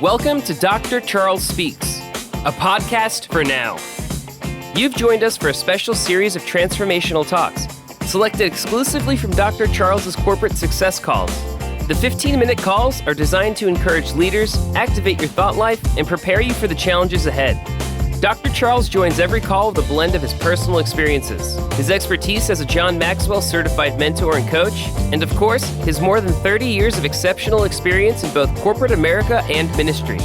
Welcome to Dr. Charles Speaks, a podcast for now. You've joined us for a special series of transformational talks, selected exclusively from Dr. Charles's corporate success calls. The 15-minute calls are designed to encourage leaders, activate your thought life, and prepare you for the challenges ahead. Dr. Charles joins every call with a blend of his personal experiences, his expertise as a John Maxwell certified mentor and coach, and of course, his more than 30 years of exceptional experience in both corporate America and ministry.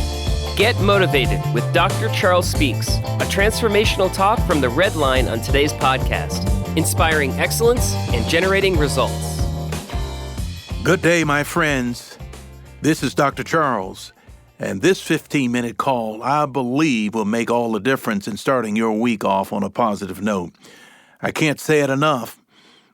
Get motivated with Dr. Charles Speaks, a transformational talk from the Reddline on today's podcast, inspiring excellence and generating results. Good day, my friends. This is Dr. Charles. And this 15-minute call, I believe, will make all the difference in starting your week off on a positive note. I can't say it enough.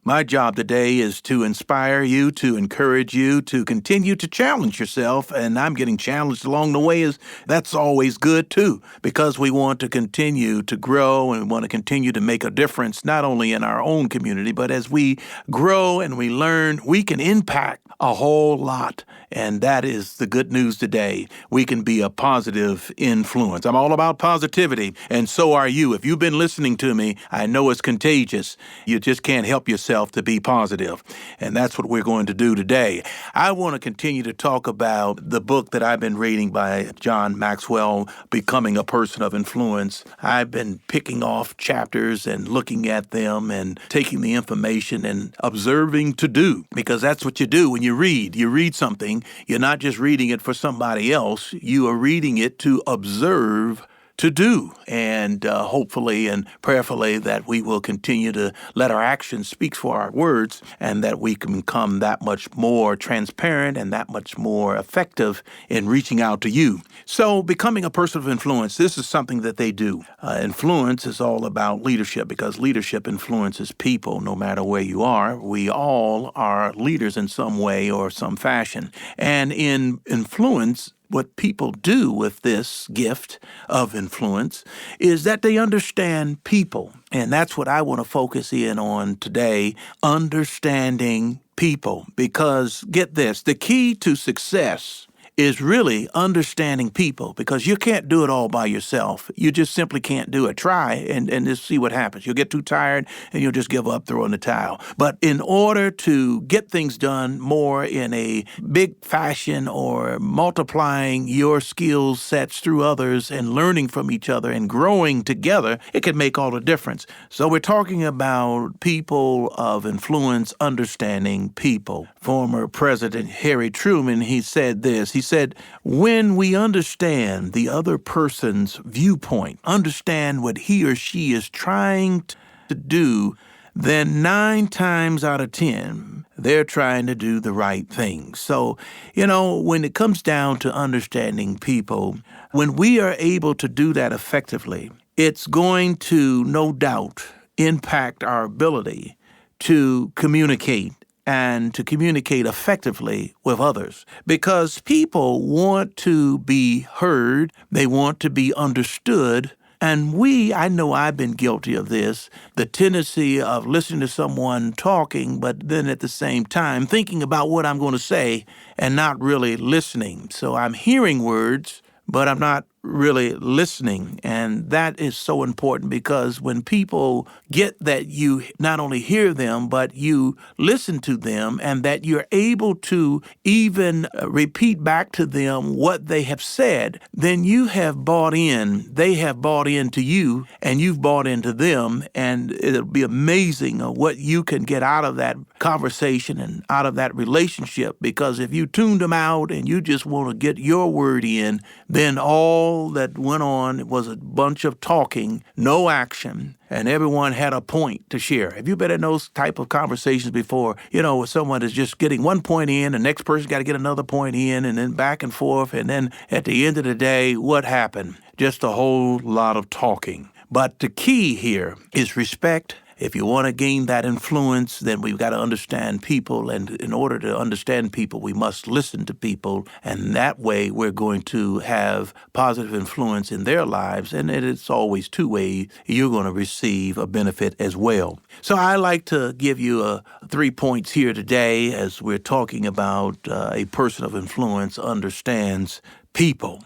My job today is to inspire you, to encourage you, to continue to challenge yourself, and I'm getting challenged along the way. That's always good, too, because we want to continue to grow and we want to continue to make a difference, not only in our own community, but as we grow and we learn, we can impact a whole lot. And that is the good news today. We can be a positive influence. I'm all about positivity, and so are you. If you've been listening to me, I know it's contagious. You just can't help yourself to be positive. And that's what we're going to do today. I want to continue to talk about the book that I've been reading by John Maxwell, Becoming a Person of Influence. I've been picking off chapters and looking at them and taking the information and observing to do, because that's what you do when you read. You read something. You're not just reading it for somebody else. You are reading it to observe, to do, and hopefully and prayerfully that we will continue to let our actions speak for our words, and that we can become that much more transparent and that much more effective in reaching out to you. So becoming a person of influence, this is something that they do. Influence is all about leadership, because leadership influences people no matter where you are. We all are leaders in some way or some fashion. And in influence, what people do with this gift of influence is that they understand people. And that's what I want to focus in on today, understanding people. Because get this, the key to success is really understanding people, because you can't do it all by yourself. You just simply can't do it. Try and just see what happens. You'll get too tired and you'll just give up, throw in the towel. But in order to get things done more in a big fashion, or multiplying your skill sets through others and learning from each other and growing together, it can make all the difference. So we're talking about people of influence, understanding people. Former President Harry Truman, he said this. He said, when we understand the other person's viewpoint, understand what he or she is trying to do, then 9 times out of 10, they're trying to do the right thing. So, when it comes down to understanding people, when we are able to do that effectively, it's going to, no doubt, impact our ability to communicate and to communicate effectively with others. Because people want to be heard, they want to be understood, and I know I've been guilty of this, the tendency of listening to someone talking, but then at the same time thinking about what I'm going to say and not really listening. So I'm hearing words, but I'm not really listening. And that is so important, because when people get that you not only hear them, but you listen to them, and that you're able to even repeat back to them what they have said, then you have bought in. They have bought into you, and you've bought into them. And it'll be amazing what you can get out of that conversation and out of that relationship. Because if you tuned them out and you just want to get your word in, then all that went on was a bunch of talking, no action, and everyone had a point to share. Have you been in those type of conversations before? Where someone is just getting one point in, the next person got to get another point in, and then back and forth, and then at the end of the day, what happened? Just a whole lot of talking. But the key here is respect. If you want to gain that influence, then we've got to understand people. And in order to understand people, we must listen to people. And that way, we're going to have positive influence in their lives. And it's always two ways. You're going to receive a benefit as well. So I like to give you 3 points here today as we're talking about a person of influence understands people.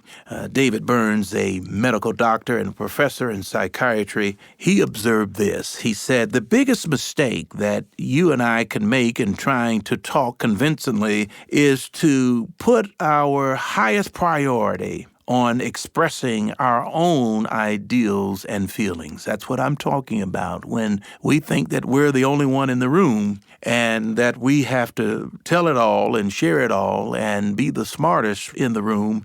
David Burns, a medical doctor and professor in psychiatry, he observed this. He said, the biggest mistake that you and I can make in trying to talk convincingly is to put our highest priority on expressing our own ideals and feelings. That's what I'm talking about. When we think that we're the only one in the room and that we have to tell it all and share it all and be the smartest in the room,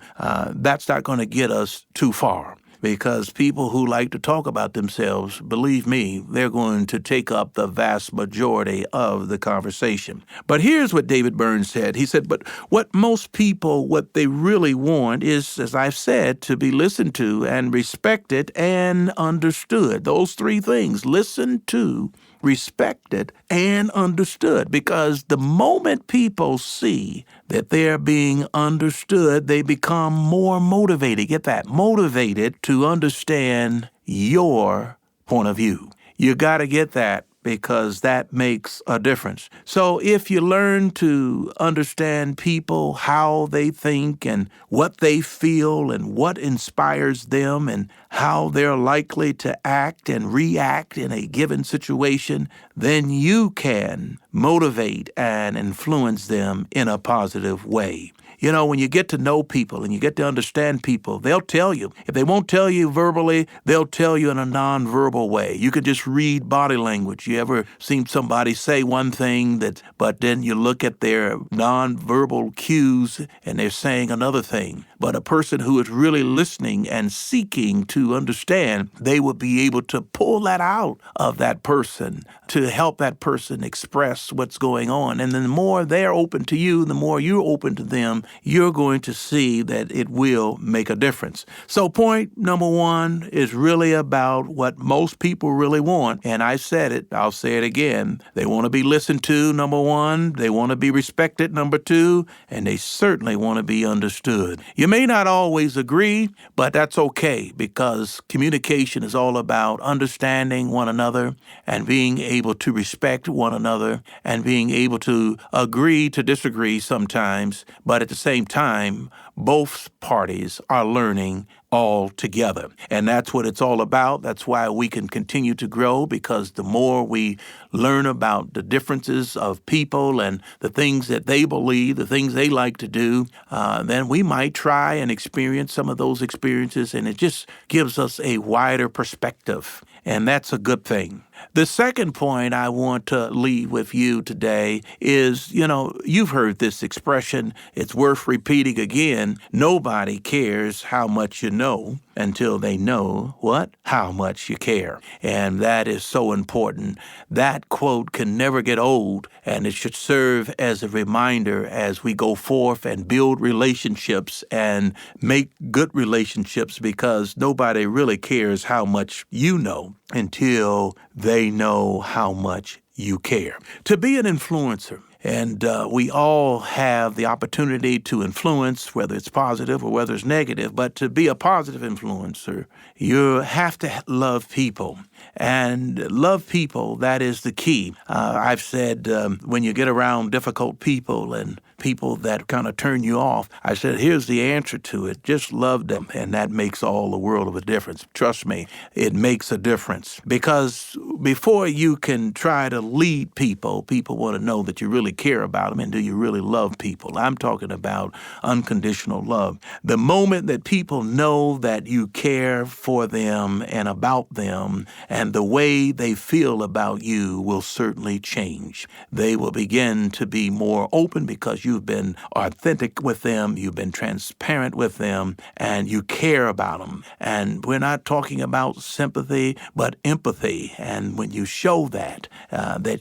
that's not going to get us too far. Because people who like to talk about themselves, believe me, they're going to take up the vast majority of the conversation. But here's what David Burns said. He said, but what most people, what they really want is, as I've said, to be listened to and respected and understood. Those three things: listened to, respected, and understood. Because the moment people see that they're being understood, they become more motivated. Get that? Motivated to understand your point of view. You got to get that, because that makes a difference. So if you learn to understand people, how they think and what they feel and what inspires them and how they're likely to act and react in a given situation, then you can motivate and influence them in a positive way. You know, when you get to know people and you get to understand people, they'll tell you. If they won't tell you verbally, they'll tell you in a nonverbal way. You can just read body language. You ever seen somebody say one thing but then you look at their nonverbal cues and they're saying another thing? But a person who is really listening and seeking to understand, they will be able to pull that out of that person to help that person express what's going on. And then the more they're open to you, the more you're open to them, you're going to see that it will make a difference. So point number one is really about what most people really want. And I said it, I'll say it again. They want to be listened to, number one. They want to be respected, number two. And they certainly want to be understood. You may not always agree, but that's okay, because communication is all about understanding one another and being able to respect one another and being able to agree to disagree sometimes, but at the same time, both parties are learning all together. And that's what it's all about. That's why we can continue to grow, because the more we learn about the differences of people and the things that they believe, the things they like to do, then we might try and experience some of those experiences, and it just gives us a wider perspective. And that's a good thing. The second point I want to leave with you today is, you've heard this expression. It's worth repeating again. Nobody cares how much you know until they know what? How much you care. And that is so important. That quote can never get old, and it should serve as a reminder as we go forth and build relationships and make good relationships, because nobody really cares how much you know until they know how much you care. To be an influencer, and we all have the opportunity to influence, whether it's positive or whether it's negative, but to be a positive influencer, you have to love people. And love people, that is the key. I've said when you get around difficult people and people that kind of turn you off, I said, here's the answer to it. Just love them, and that makes all the world of a difference. Trust me, it makes a difference. Because before you can try to lead people, people want to know that you really care about them, and do you really love people? I'm talking about unconditional love. The moment that people know that you care for them and about them, and the way they feel about you will certainly change. They will begin to be more open because you've been authentic with them, you've been transparent with them, and you care about them. And we're not talking about sympathy, but empathy. And when you show that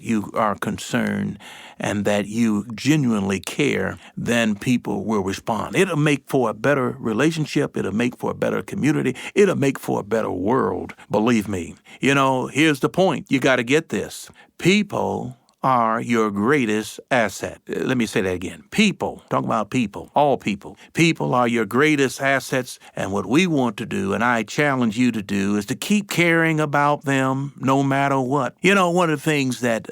you are concerned and that you genuinely care, then people will respond. It'll make for a better relationship. It'll make for a better community. It'll make for a better world. Believe me. Here's the point. You got to get this. People are your greatest asset. Let me say that again. People, talking about people, all people. People are your greatest assets, and what we want to do, and I challenge you to do, is to keep caring about them no matter what. One of the things that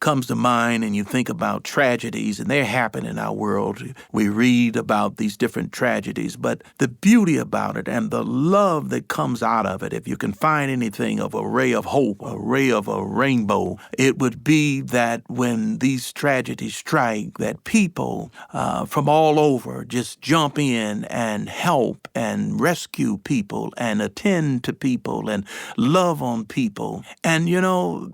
comes to mind and you think about tragedies, and they happen in our world. We read about these different tragedies, but the beauty about it and the love that comes out of it, if you can find anything of a ray of hope, a ray of a rainbow, it would be that when these tragedies strike, that people from all over just jump in and help and rescue people and attend to people and love on people. And,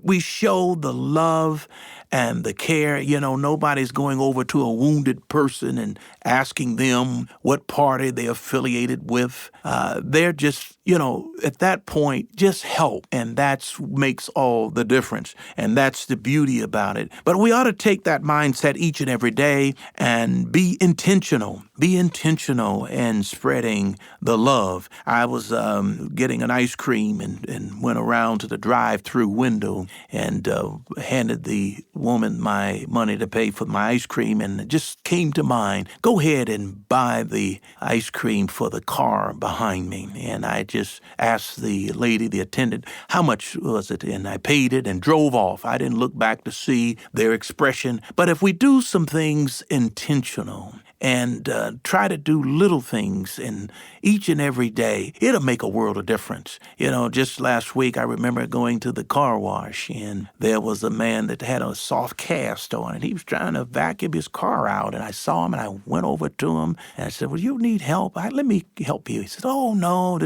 we show the love and the care. Nobody's going over to a wounded person and asking them what party they're affiliated with. They're just, at that point, just help. And that makes all the difference. And that's the beauty about it. But we ought to take that mindset each and every day and be intentional. Be intentional in spreading the love. I was getting an ice cream and went around to the drive-through window and handed the woman my money to pay for my ice cream, and it just came to mind, go ahead and buy the ice cream for the car behind me. And I just asked the lady, the attendant, how much was it? And I paid it and drove off. I didn't look back to see their expression. But if we do some things intentional and try to do little things in each and every day, it'll make a world of difference. Just last week, I remember going to the car wash, and there was a man that had a soft cast on it. He was trying to vacuum his car out, and I saw him, and I went over to him, and I said, well, you need help? Let me help you. He said, oh, no,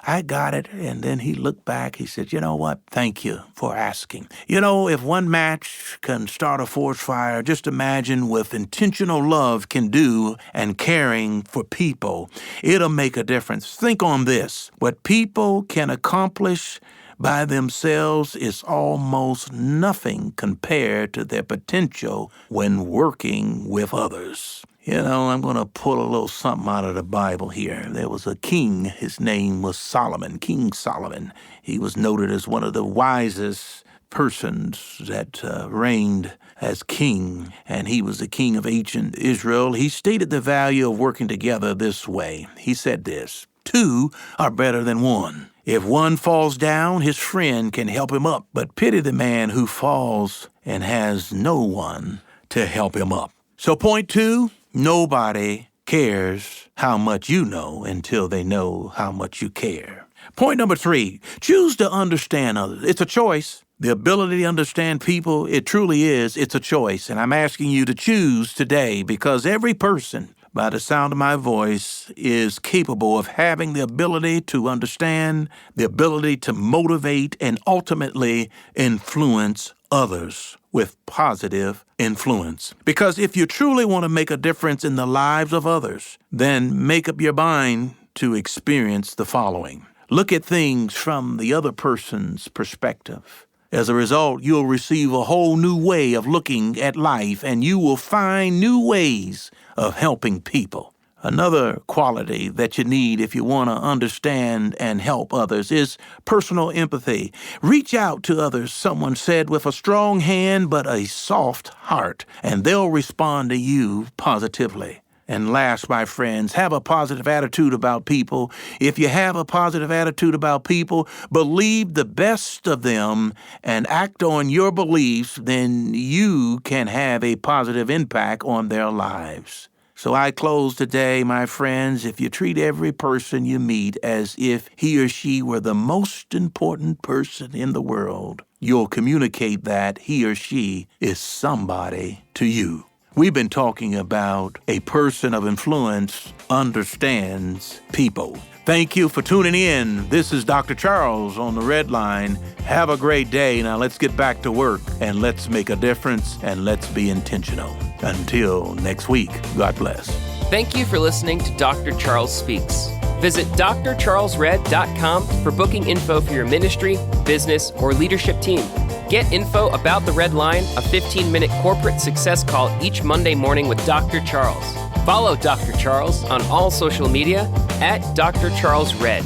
I got it. And then he looked back. He said, you know what? Thank you for asking. If one match can start a forest fire, just imagine what intentional love can do and caring for people. It'll make a difference. Think on this. What people can accomplish by themselves is almost nothing compared to their potential when working with others. I'm going to pull a little something out of the Bible here. There was a king. His name was Solomon, King Solomon. He was noted as one of the wisest persons that reigned as king, and he was the king of ancient Israel. He stated the value of working together this way. He said this, 2 are better than 1. If one falls down, his friend can help him up, but pity the man who falls and has no one to help him up. So point 2, nobody cares how much you know until they know how much you care. Point number 3, choose to understand others. It's a choice. The ability to understand people, it truly is. It's a choice. And I'm asking you to choose today, because every person, by the sound of my voice, is capable of having the ability to understand, the ability to motivate, and ultimately influence others with positive influence. Because if you truly want to make a difference in the lives of others, then make up your mind to experience the following. Look at things from the other person's perspective. As a result, you'll receive a whole new way of looking at life, and you will find new ways of helping people. Another quality that you need if you want to understand and help others is personal empathy. Reach out to others, someone said, with a strong hand but a soft heart, and they'll respond to you positively. And last, my friends, have a positive attitude about people. If you have a positive attitude about people, believe the best of them and act on your beliefs, then you can have a positive impact on their lives. So I close today, my friends, if you treat every person you meet as if he or she were the most important person in the world, you'll communicate that he or she is somebody to you. We've been talking about a person of influence understands people. Thank you for tuning in. This is Dr. Charles on the Reddline. Have a great day. Now let's get back to work and let's make a difference and let's be intentional. Until next week, God bless. Thank you for listening to Dr. Charles Speaks. Visit drcharlesred.com for booking info for your ministry, business, or leadership team. Get info about the Red Line, a 15-minute corporate success call each Monday morning with Dr. Charles. Follow Dr. Charles on all social media at Dr. Charles Red.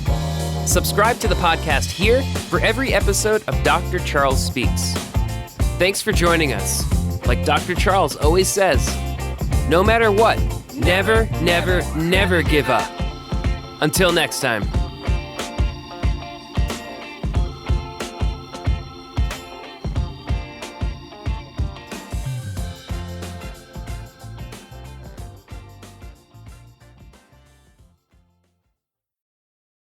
Subscribe to the podcast here for every episode of Dr. Charles Speaks. Thanks for joining us. Like Dr. Charles always says, no matter what, never, never, never give up. Until next time.